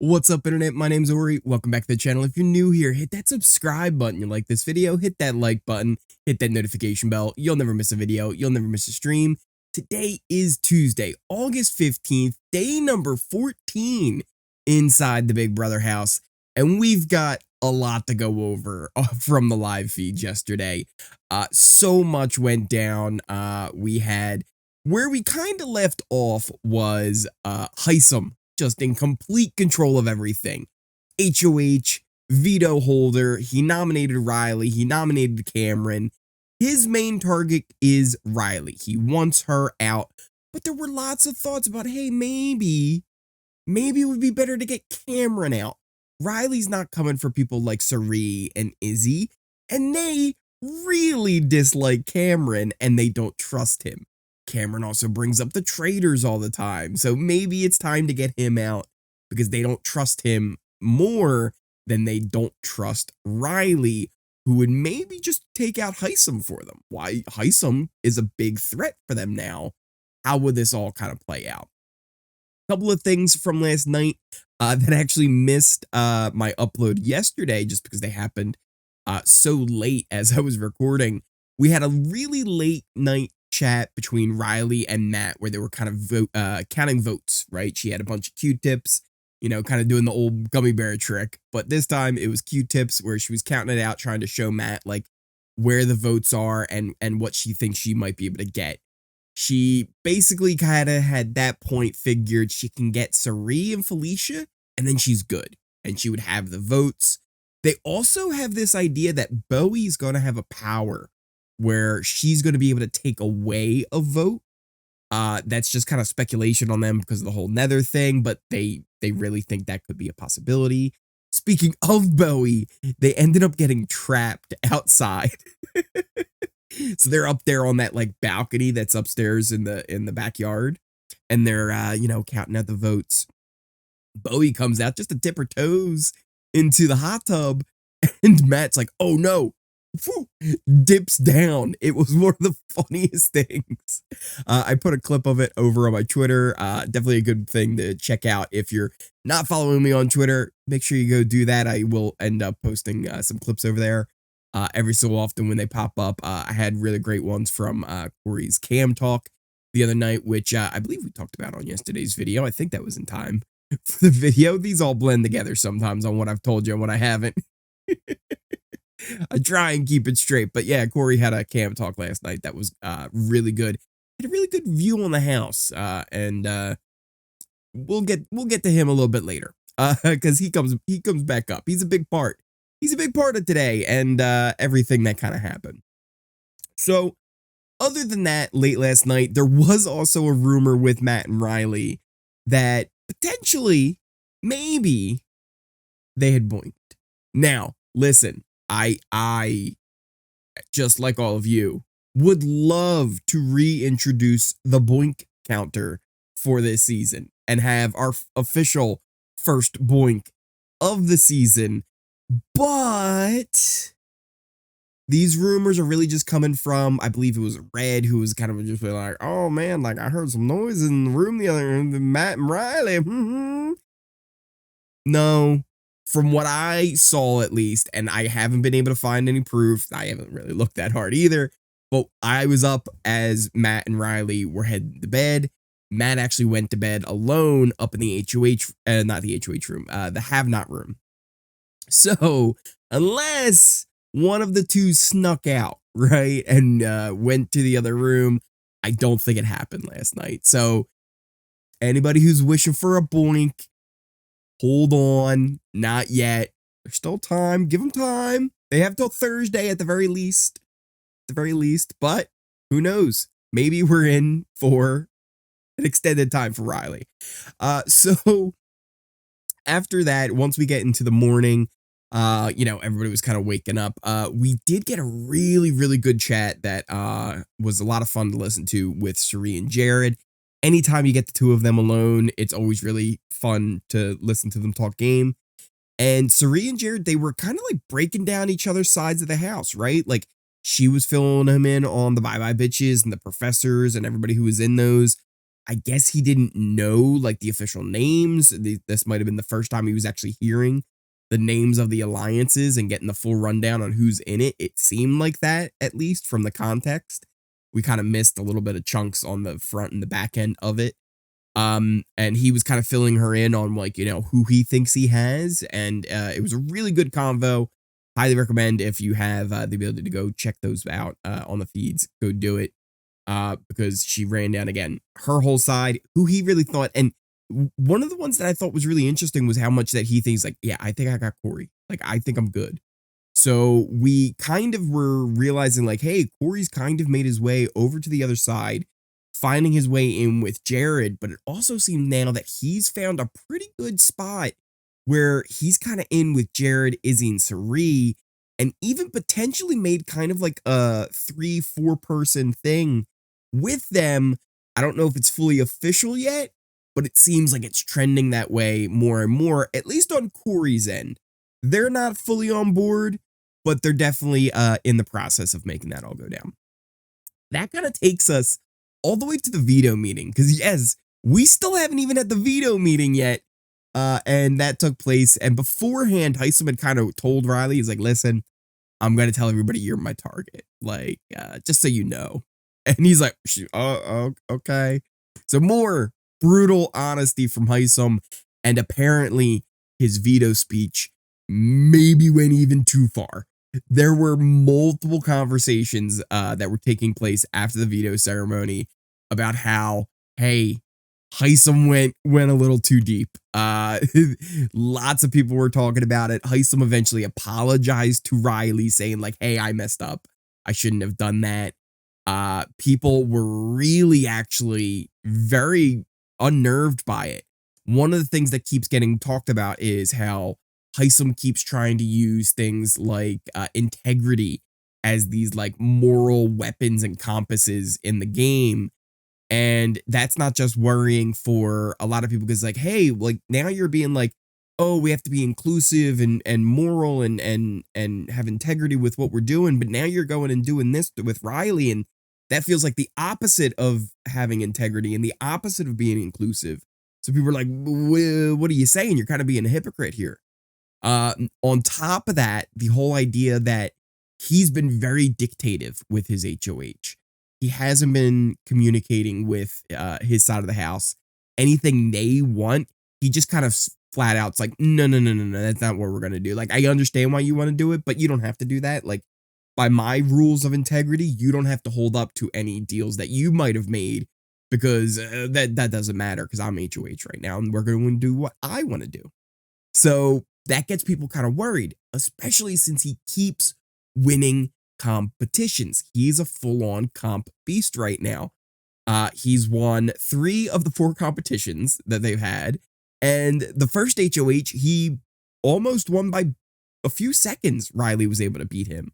What's up, internet? My name's Ori. Welcome back to the channel. If you're new here, hit that subscribe button. You like this video, hit that like button, hit that notification bell. You'll never miss a video. You'll never miss a stream. Today is Tuesday, August 15th, day number 14 inside the Big Brother house. And we've got a lot to go over from the live feed yesterday. So much went down. We had, where we kind of left off was Hisam just in complete control of everything. HOH, veto holder, he nominated Reilly, he nominated Cameron. His main target is Reilly. He wants her out. But there were lots of thoughts about, hey, maybe it would be better to get Cameron out. Reilly's not coming for people like Cirie and Izzy, and they really dislike Cameron and they don't trust him. Cameron also brings up the traitors all the time, so maybe it's time to get him out because they don't trust him more than they don't trust Reilly, who would maybe just take out Hisam for them. Why? Hisam is a big threat for them now. How would this all kind of play out? A couple of things from last night that actually missed my upload yesterday just because they happened so late as I was recording. We had a really late night chat between Reilly and Matt where they were kind of counting votes, right? She had a bunch of Q-tips, you know, kind of doing the old gummy bear trick, but this time it was Q-tips where she was counting it out, trying to show Matt like where the votes are and what she thinks she might be able to get. She basically kind of had that point figured she can get Cirie and Felicia and then she's good and she would have the votes. They also have this idea that Bowie's going to have a power where she's going to be able to take away a vote. That's just kind of speculation on them because of the whole Nether thing, but they really think that could be a possibility. Speaking of Bowie, they ended up getting trapped outside. So they're up there on that like balcony that's upstairs in the backyard, and they're you know, counting out the votes. Bowie comes out just to dip her toes into the hot tub, and Matt's like, "Oh no." Dips down. It was one of the funniest things. I put a clip of it over on my Twitter. Definitely a good thing to check out. If you're not following me on Twitter, make sure you go do that. I will end up posting some clips over there every so often when they pop up. I had really great ones from Cory's Cam Talk the other night, which I believe we talked about on yesterday's video. I think that was in time for the video. These all blend together sometimes on what I've told you and what I haven't. I try and keep it straight, but yeah, Cory had a Cam Talk last night that was really good. Had a really good view on the house, and we'll get to him a little bit later, because he comes back up. He's a big part. He's a big part of today and everything that kind of happened. So, other than that, late last night there was also a rumor with Matt and Reilly that potentially, maybe, they had boinked. Now, listen. I, just like all of you, would love to reintroduce the boink counter for this season and have our official first boink of the season. But these rumors are really just coming from, I believe it was Red, who was kind of just like, oh man, like I heard some noise in the room the other, Matt and Reilly. No. From what I saw, at least, and I haven't been able to find any proof. I haven't really looked that hard either. But I was up as Matt and Reilly were heading to bed. Matt actually went to bed alone up in the HOH, not the HOH room, the have-not room. So, unless one of the two snuck out, right, and went to the other room, I don't think it happened last night. So, anybody who's wishing for a boink, hold on, not yet. There's still time. Give them time. They have till Thursday at the very least. But who knows? Maybe we're in for an extended time for Reilly. So after that, once we get into the morning, you know, everybody was kind of waking up. We did get a really, really good chat that was a lot of fun to listen to with Cirie and Jared. Anytime you get the two of them alone, it's always really fun to listen to them talk game. And Cirie and Jared, they were kind of like breaking down each other's sides of the house, right? Like she was filling him in on the bye-bye bitches and the professors and everybody who was in those. I guess he didn't know like the official names. This might have been the first time he was actually hearing the names of the alliances and getting the full rundown on who's in it. It seemed like that, at least from the context. We kind of missed a little bit of chunks on the front and the back end of it. And he was kind of filling her in on like, who he thinks he has. And it was a really good convo. Highly recommend if you have the ability to go check those out on the feeds, go do it. Because she ran down again her whole side, who he really thought. And one of the ones that I thought was really interesting was how much that he thinks like, yeah, I think I got Cory. Like, I think I'm good. So we kind of were realizing like, hey, Cory's kind of made his way over to the other side, finding his way in with Jared. But it also seemed now that he's found a pretty good spot where he's kind of in with Jared, Izzy, and Cirie, and even potentially made kind of like a 3-4 person thing with them. I don't know if it's fully official yet, but it seems like it's trending that way more and more, at least on Cory's end. They're not fully on board, but they're definitely in the process of making that all go down. That kind of takes us all the way to the veto meeting, because yes, we still haven't even had the veto meeting yet. And that took place. And beforehand, Hisam had kind of told Reilly, he's like, listen, I'm going to tell everybody you're my target. Like, just so you know. And he's like, okay. So more brutal honesty from Hisam. And apparently his veto speech maybe went even too far. There were multiple conversations that were taking place after the veto ceremony about how, hey, Hisam went a little too deep. Lots of people were talking about it. Hisam eventually apologized to Reilly, saying like, hey, I messed up. I shouldn't have done that. People were really actually very unnerved by it. One of the things that keeps getting talked about is how Hisam keeps trying to use things like integrity as these like moral weapons and compasses in the game. And that's not just worrying for a lot of people, because like, hey, like now you're being like, oh, we have to be inclusive and moral and have integrity with what we're doing. But now you're going and doing this with Reilly, and that feels like the opposite of having integrity and the opposite of being inclusive. So people are like, what are you saying? You're kind of being a hypocrite here. On top of that, the whole idea that he's been very dictative with his HOH. He hasn't been communicating with his side of the house. Anything they want, he just kind of flat out, it's like, no, that's not what we're going to do. Like, I understand why you want to do it, but you don't have to do that. Like, by my rules of integrity, you don't have to hold up to any deals that you might have made, because that doesn't matter, because I'm HOH right now, and we're going to do what I want to do. So that gets people kind of worried, especially since he keeps winning competitions. He's a full-on comp beast right now. He's won 3 of the 4 competitions that they've had, and the first HOH, he almost won by a few seconds. Reilly was able to beat him.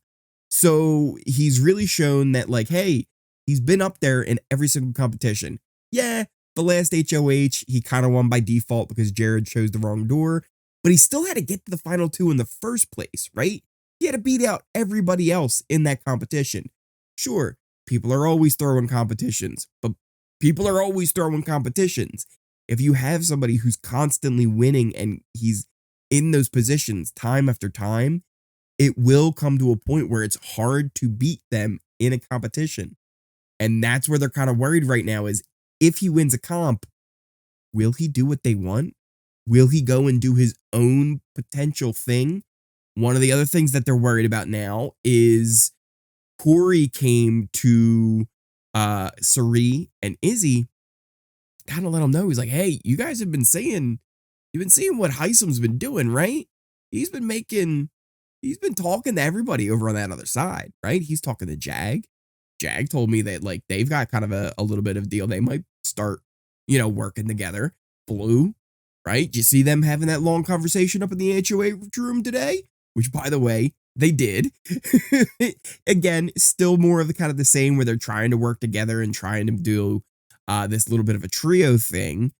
So he's really shown that, like, hey, he's been up there in every single competition. Yeah, the last HOH, he kind of won by default because Jared chose the wrong door, but he still had to get to the final 2 in the first place, right? He had to beat out everybody else in that competition. Sure, people are always throwing competitions, but people are always throwing competitions. If you have somebody who's constantly winning and he's in those positions time after time, it will come to a point where it's hard to beat them in a competition. And that's where they're kind of worried right now, is if he wins a comp, will he do what they want? Will he go and do his own potential thing? One of the other things that they're worried about now is Cory came to Cirie and Izzy, kind of let them know. He's like, hey, you guys have been saying, you've been seeing what Hisam's been doing, right? He's been talking to everybody over on that other side, right? He's talking to Jag. Jag told me that like they've got kind of a little bit of deal. They might start, working together. Blue, right? Do you see them having that long conversation up in the HOA room today? Which, by the way, they did. Again, still more of the kind of the same, where they're trying to work together and trying to do this little bit of a trio thing.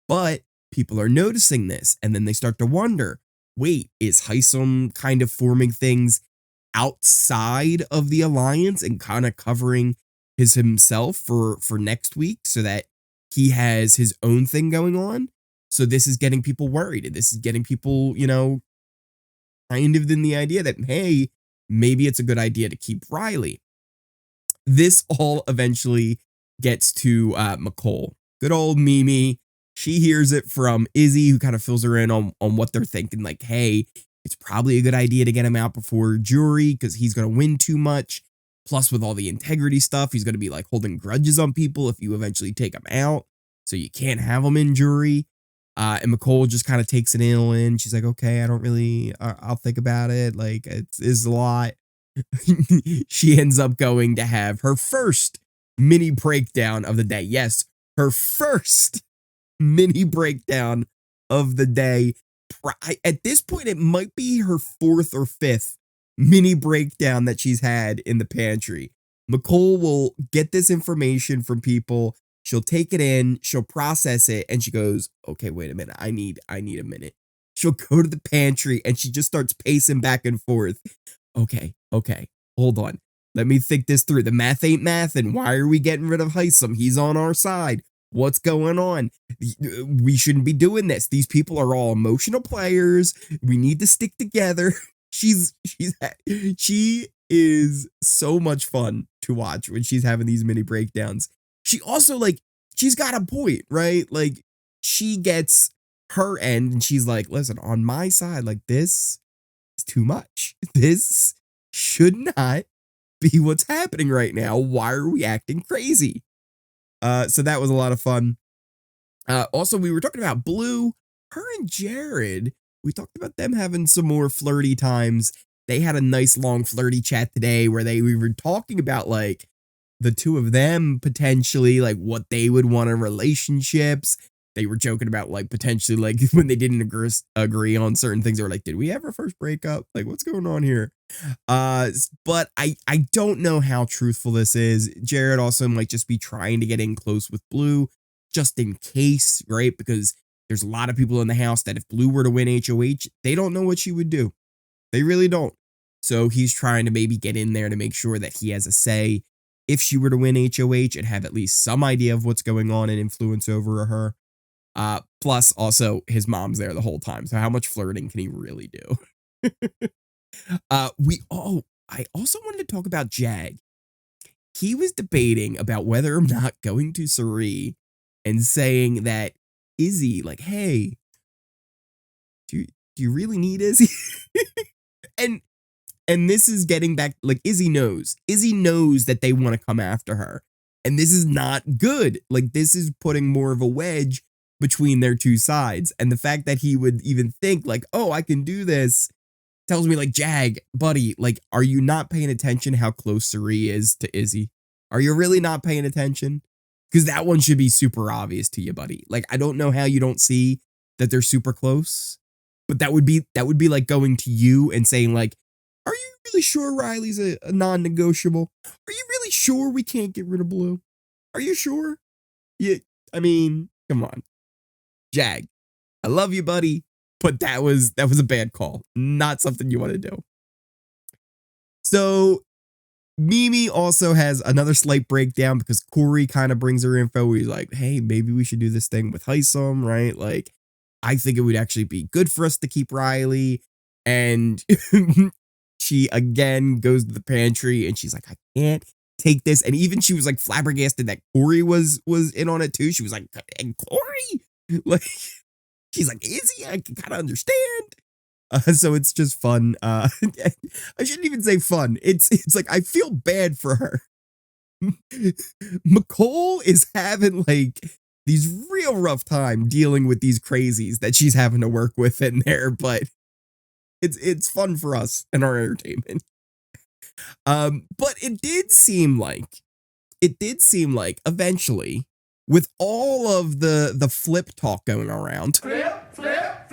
But people are noticing this, and then they start to wonder, wait, is Hisam kind of forming things outside of the alliance and kind of covering himself for next week, so that he has his own thing going on. So this is getting people worried. And this is getting people, kind of in the idea that, hey, maybe it's a good idea to keep Reilly. This all eventually gets to Mecole. Good old Mimi. She hears it from Izzy, who kind of fills her in on what they're thinking. Like, hey, it's probably a good idea to get him out before jury because he's going to win too much. Plus, with all the integrity stuff, he's going to be like holding grudges on people if you eventually take him out. So you can't have him in jury. And Mecole just kind of takes it in. She's like, okay, I don't really, I'll think about it. Like, it's a lot. She ends up going to have her first mini breakdown of the day. Yes, her first mini breakdown of the day. At this point, it might be her fourth or fifth mini breakdown that she's had in the pantry. Mecole will get this information from people. She'll take it in, she'll process it, and she goes, okay, wait a minute. I need a minute. She'll go to the pantry and she just starts pacing back and forth. Okay, hold on. Let me think this through. The math ain't mathin'. Why are we getting rid of Hisam? He's on our side. What's going on? We shouldn't be doing this. These people are all emotional players. We need to stick together. She is so much fun to watch when she's having these mini breakdowns. She also, she's got a point, right? Like, she gets her end and she's like, listen, on my side, like, this is too much. This should not be what's happening right now. Why are we acting crazy? So that was a lot of fun. Also, we were talking about Blue, her and Jared. We talked about them having some more flirty times. They had a nice long flirty chat today where we were talking about the two of them potentially, what they would want in relationships. They were joking about potentially when they didn't agree on certain things. They were like, did we ever first break up? Like, what's going on here? But I don't know how truthful this is. Jared also might just be trying to get in close with Blue just in case, right? Because there's a lot of people in the house that if Blue were to win HOH, they don't know what she would do. They really don't. So he's trying to maybe get in there to make sure that he has a say if she were to win HOH and have at least some idea of what's going on and influence over her. Plus, also, his mom's there the whole time. So how much flirting can he really do? I also wanted to talk about Jag. He was debating about whether or not going to Cirie and saying that Izzy, hey, do you really need Izzy? And this is getting back, Izzy knows. Izzy knows that they want to come after her. And this is not good. This is putting more of a wedge between their two sides. And the fact that he would even think, oh, I can do this, tells me, Jag, buddy, are you not paying attention how close Cirie is to Izzy? Are you really not paying attention? Because that one should be super obvious to you, buddy. I don't know how you don't see that they're super close. But that would be like going to you and saying, are you really sure Reilly's a non-negotiable? Are you really sure we can't get rid of Blue? Are you sure? Yeah, I mean, come on. Jag, I love you, buddy, but that was a bad call. Not something you want to do. So Mimi also has another slight breakdown because Cory kind of brings her info where he's like, hey, maybe we should do this thing with Hisam, right? I think it would actually be good for us to keep Reilly. And she again goes to the pantry and she's like, I can't take this. And even she was flabbergasted that Cory was in on it too. She was like, and Cory? She's like, Izzy, I can kind of understand. So it's just fun. I shouldn't even say fun. It's I feel bad for her. Mecole is having these real rough time dealing with these crazies that she's having to work with in there, but it's fun for us and our entertainment. But it did seem like eventually, with all of the flip talk going around. Philadelphia.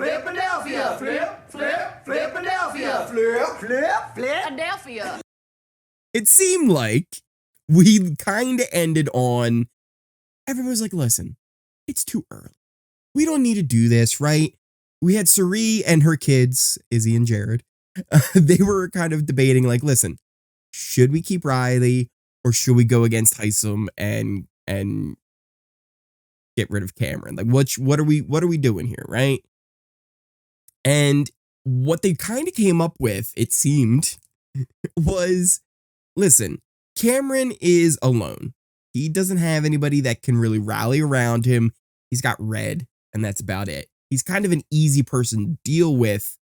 Philadelphia. It seemed like we kind of ended on, everybody's like, listen, it's too early. We don't need to do this, right? We had Cirie and her kids, Izzy and Jared. They were kind of debating, listen, should we keep Reilly or should we go against Hisam and get rid of Cameron. Like, what are we doing here, right? And what they kind of came up with, it seemed, was, listen, Cameron is alone. He doesn't have anybody that can really rally around him. He's got Red, and that's about it. He's kind of an easy person to deal with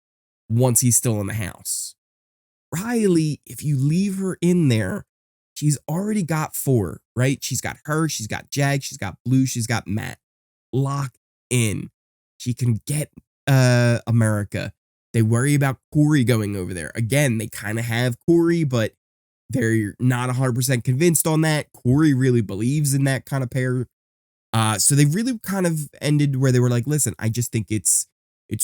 once he's still in the house. Reilly, if you leave her in there, she's already got 4, right? She's got her, she's got Jag, she's got Blue, she's got Matt. Locked in. She can get America. They worry about Cory going over there. Again, they kind of have Cory, but they're not 100% convinced on that. Cory really believes in that kind of pair. So they really kind of ended where they were like, listen, I just think it's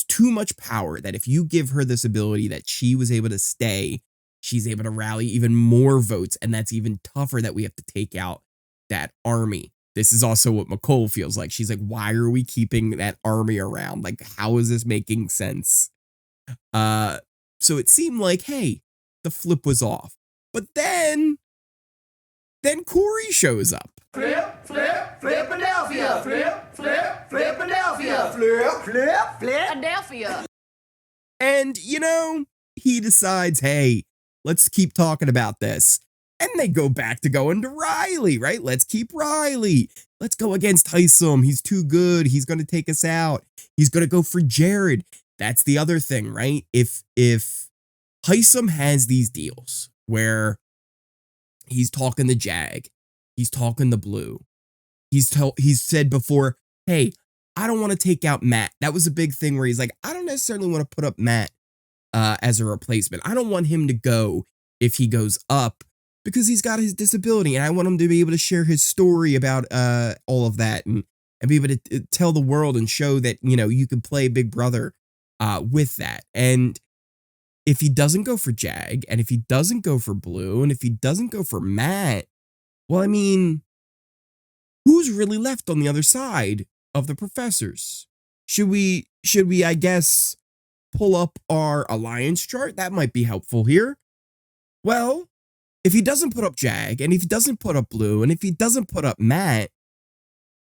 too much power that if you give her this ability that she was able to stay, she's able to rally even more votes. And that's even tougher that we have to take out that army. This is also what Mecole feels like. She's like, why are we keeping that army around? Like, how is this making sense? So it seemed like, hey, the flip was off. But then Cory shows up. Flip, Philadelphia. Flip, Philadelphia. Flip, Philadelphia. And, he decides, hey, let's keep talking about this. And they go back to going to Reilly, right? Let's keep Reilly. Let's go against Hisam. He's too good. He's going to take us out. He's going to go for Jared. That's the other thing, right? If Hisam has these deals where he's talking to Jag, he's talking to Blue, he's said before, hey, I don't want to take out Matt. That was a big thing where he's like, I don't necessarily want to put up Matt as a replacement. I don't want him to go if he goes up, because he's got his disability, and I want him to be able to share his story about all of that and be able to tell the world and show that, you can play Big Brother with that. And if he doesn't go for Jag, and if he doesn't go for Blue, and if he doesn't go for Matt, well, I mean, who's really left on the other side of the professors? Should we, I guess, pull up our alliance chart? That might be helpful here. Well, if he doesn't put up Jag, and if he doesn't put up Blue, and if he doesn't put up Matt,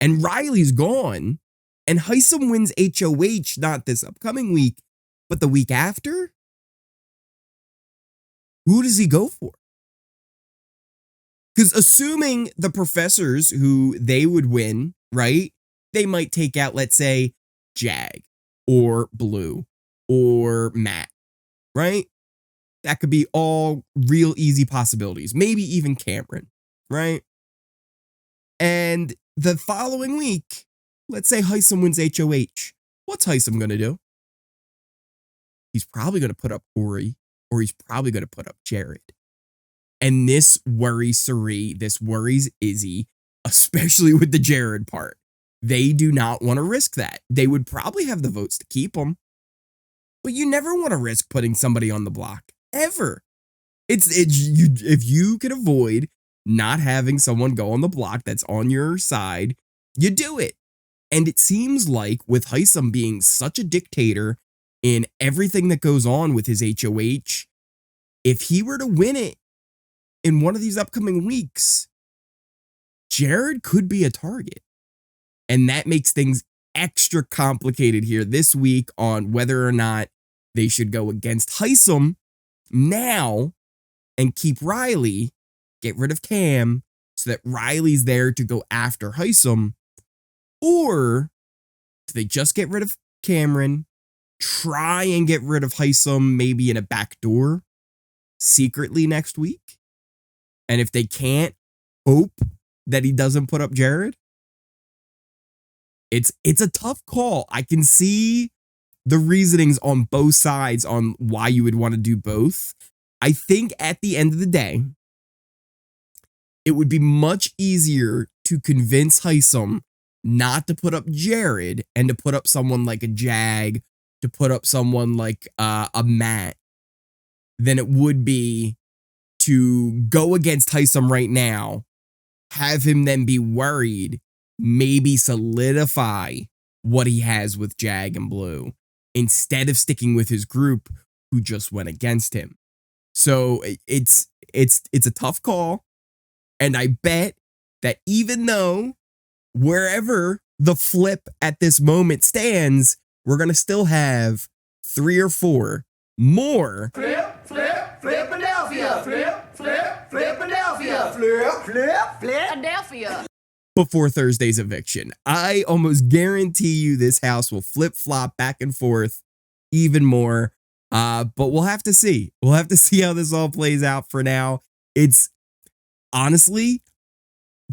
and Reilly's gone, and Hisam wins HOH not this upcoming week, but the week after, who does he go for? Because assuming the professors who they would win, right, they might take out, let's say, Jag, or Blue, or Matt, right? That could be all real easy possibilities. Maybe even Cameron, right? And the following week, let's say Hisam wins HOH. What's Hisam going to do? He's probably going to put up Cory, or he's probably going to put up Jared. And this worries Cirie. This worries Izzy, especially with the Jared part. They do not want to risk that. They would probably have the votes to keep him. But you never want to risk putting somebody on the block. Ever. If you can avoid not having someone go on the block that's on your side, you do it. And it seems like with Hisam being such a dictator in everything that goes on with his HOH, if he were to win it in one of these upcoming weeks, Jared could be a target. And that makes things extra complicated here this week on whether or not they should go against Hisam now and keep Reilly, get rid of Cam, so that Reilly's there to go after Hisam, or do they just get rid of Cameron, try and get rid of Hisam maybe in a back door secretly next week, and if they can't, hope that he doesn't put up Jared? It's a tough call. I can see the reasonings on both sides on why you would want to do both. I think at the end of the day, it would be much easier to convince Hisam not to put up Jared and to put up someone like a Jag, to put up someone like a Matt, than it would be to go against Hisam right now, have him then be worried, maybe solidify what he has with Jag and Blue, instead of sticking with his group who just went against him. So it's a tough call. And I bet that even though wherever the flip at this moment stands, we're going to still have 3 or 4 more Philadelphia. Philadelphia. Philadelphia. before Thursday's eviction. I almost guarantee you this house will flip-flop back and forth even more. But we'll have to see. We'll have to see how this all plays out. For now, it's honestly,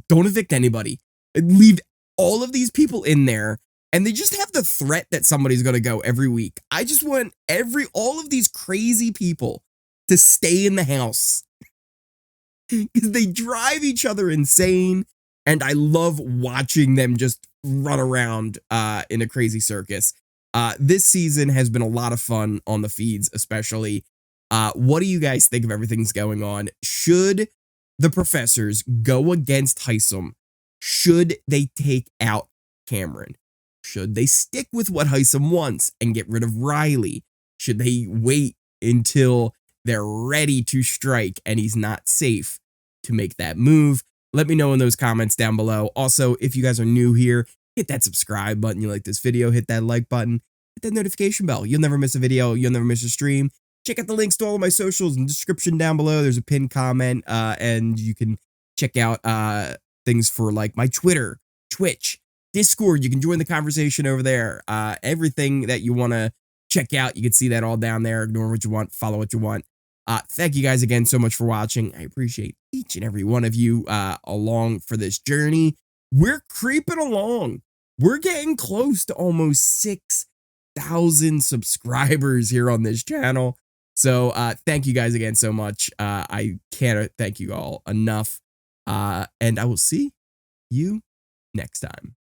don't evict anybody. Leave all of these people in there, and they just have the threat that somebody's going to go every week. I just want all of these crazy people to stay in the house because they drive each other insane, and I love watching them just run around in a crazy circus. This season has been a lot of fun on the feeds, especially. What do you guys think of everything's going on? Should the professors go against Hisam? Should they take out Cameron? Should they stick with what Hisam wants and get rid of Reilly? Should they wait until they're ready to strike and he's not safe to make that move? Let me know in those comments down below. Also, if you guys are new here, hit that subscribe button. You like this video, hit that like button, hit that notification bell. You'll never miss a video. You'll never miss a stream. Check out the links to all of my socials in the description down below. There's a pinned comment, and you can check out things for like my Twitter, Twitch, Discord. You can join the conversation over there. Everything that you want to check out, you can see that all down there. Ignore what you want, follow what you want. Thank you guys again so much for watching. I appreciate each and every one of you along for this journey. We're creeping along. We're getting close to almost 6,000 subscribers here on this channel. So thank you guys again so much. I can't thank you all enough. And I will see you next time.